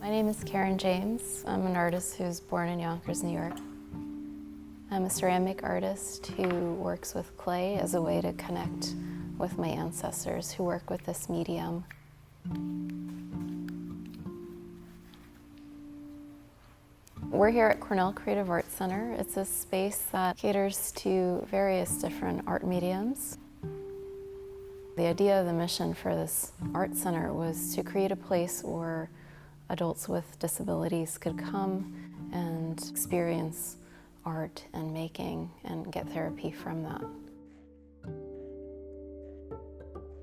My name is Jaimes. I'm an artist who's born in Yonkers, New York. I'm a ceramic artist who works with clay as a way to connect with my ancestors who work with this medium. We're here at Cornell Creative Arts Center. It's a space that caters to various different art mediums. The idea of the mission for this art center was to create a place where adults with disabilities could come and experience art and making and get therapy from that.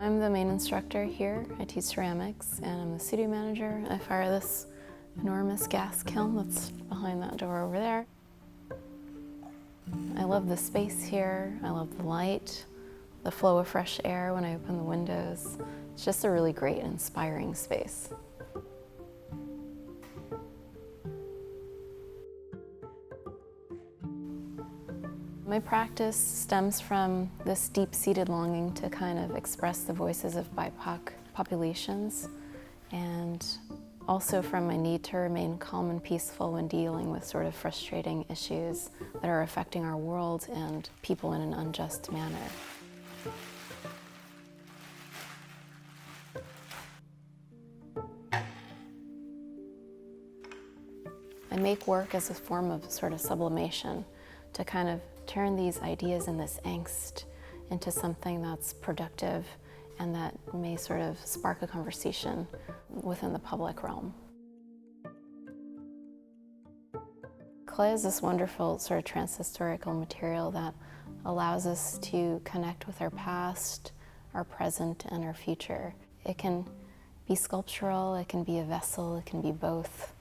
I'm the main instructor here. I teach ceramics and I'm the studio manager. I fire this enormous gas kiln that's behind that door over there. I love the space here. I love the light, the flow of fresh air when I open the windows. It's just a really great, inspiring space. My practice stems from this deep-seated longing to kind of express the voices of BIPOC populations, and also from my need to remain calm and peaceful when dealing with sort of frustrating issues that are affecting our world and people in an unjust manner. I make work as a form of sort of sublimation to kind of turn these ideas and this angst into something that's productive and that may sort of spark a conversation within the public realm. Clay is this wonderful sort of transhistorical material that allows us to connect with our past, our present, and our future. It can be sculptural, it can be a vessel, it can be both.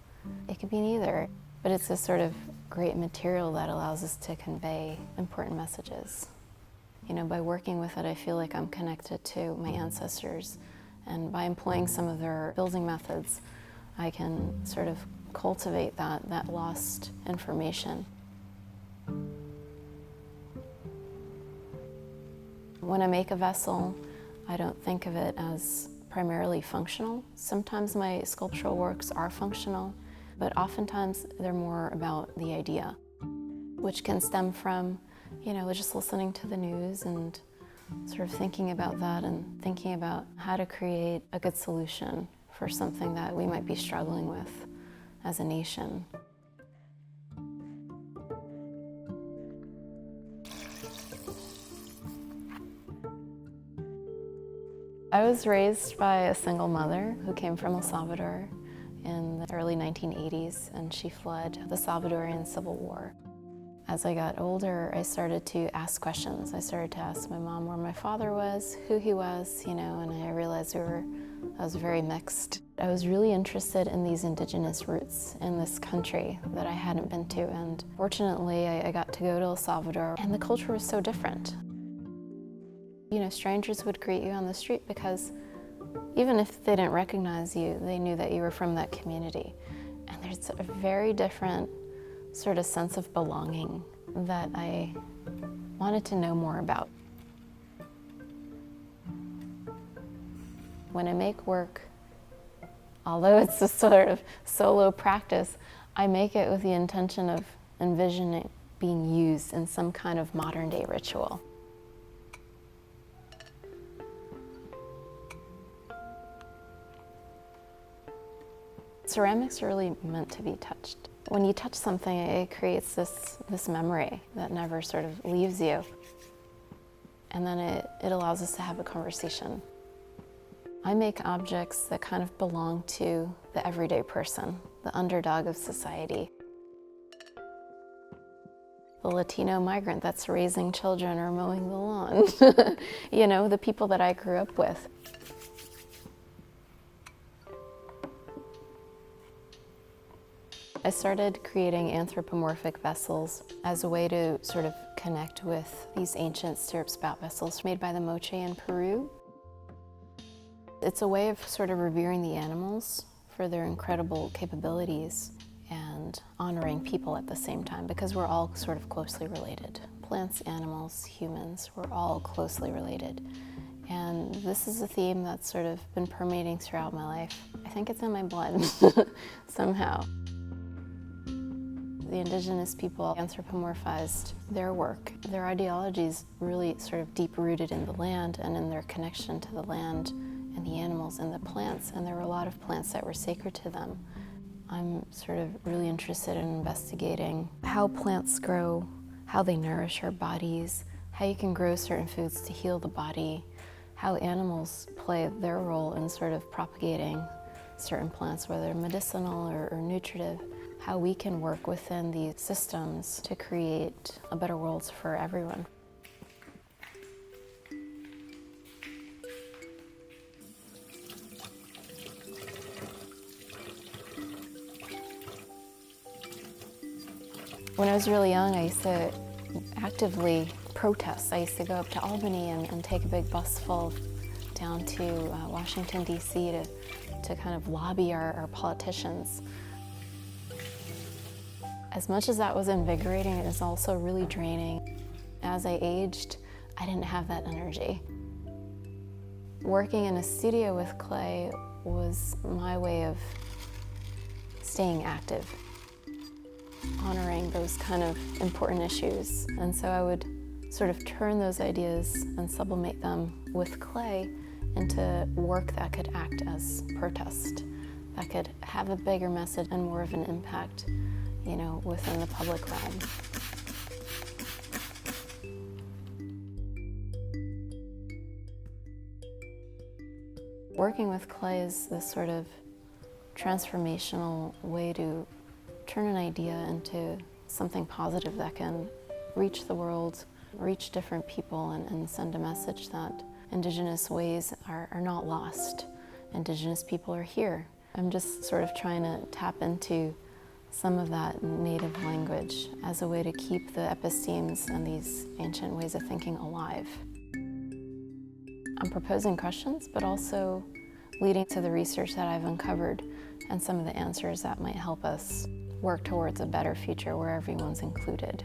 It can be neither, but it's a sort of great material that allows us to convey important messages. You know, by working with it, I feel like I'm connected to my ancestors, and by employing some of their building methods, I can sort of cultivate that lost information. When I make a vessel, I don't think of it as primarily functional. Sometimes my sculptural works are functional, but oftentimes they're more about the idea, which can stem from, you know, just listening to the news and sort of thinking about that and thinking about how to create a good solution for something that we might be struggling with as a nation. I was raised by a single mother who came from El Salvador in the early 1980s, and she fled the Salvadorian Civil War. As I got older, I started to ask questions. I started to ask my mom where my father was, who he was, you know, and I realized I was very mixed. I was really interested in these indigenous roots in this country that I hadn't been to, and fortunately I got to go to El Salvador, and the culture was so different. You know, strangers would greet you on the street because even if they didn't recognize you, they knew that you were from that community. And there's a very different sort of sense of belonging that I wanted to know more about. When I make work, although it's a sort of solo practice, I make it with the intention of envisioning being used in some kind of modern day ritual. Ceramics are really meant to be touched. When you touch something, it creates this memory that never sort of leaves you. And then it allows us to have a conversation. I make objects that kind of belong to the everyday person, the underdog of society. The Latino migrant that's raising children or mowing the lawn. You know, the people that I grew up with. I started creating anthropomorphic vessels as a way to sort of connect with these ancient stirrup spout vessels made by the Moche in Peru. It's a way of sort of revering the animals for their incredible capabilities and honoring people at the same time, because we're all sort of closely related. Plants, animals, humans, we're all closely related. And this is a theme that's sort of been permeating throughout my life. I think it's in my blood somehow. The indigenous people anthropomorphized their work. Their ideology is really sort of deep-rooted in the land and in their connection to the land and the animals and the plants, and there were a lot of plants that were sacred to them. I'm sort of really interested in investigating how plants grow, how they nourish our bodies, how you can grow certain foods to heal the body, how animals play their role in sort of propagating certain plants, whether medicinal or nutritive, how we can work within these systems to create a better world for everyone. When I was really young, I used to actively protest. I used to go up to Albany and take a big bus full down to Washington, D.C. to kind of lobby our politicians. As much as that was invigorating, it was also really draining. As I aged, I didn't have that energy. Working in a studio with clay was my way of staying active, honoring those kind of important issues. And so I would sort of turn those ideas and sublimate them with clay into work that could act as protest, that could have a bigger message and more of an impact, you know, within the public realm. Working with clay is this sort of transformational way to turn an idea into something positive that can reach the world, reach different people, and send a message that Indigenous ways are not lost. Indigenous people are here. I'm just sort of trying to tap into some of that native language as a way to keep the epistemes and these ancient ways of thinking alive. I'm proposing questions, but also leading to the research that I've uncovered and some of the answers that might help us work towards a better future where everyone's included.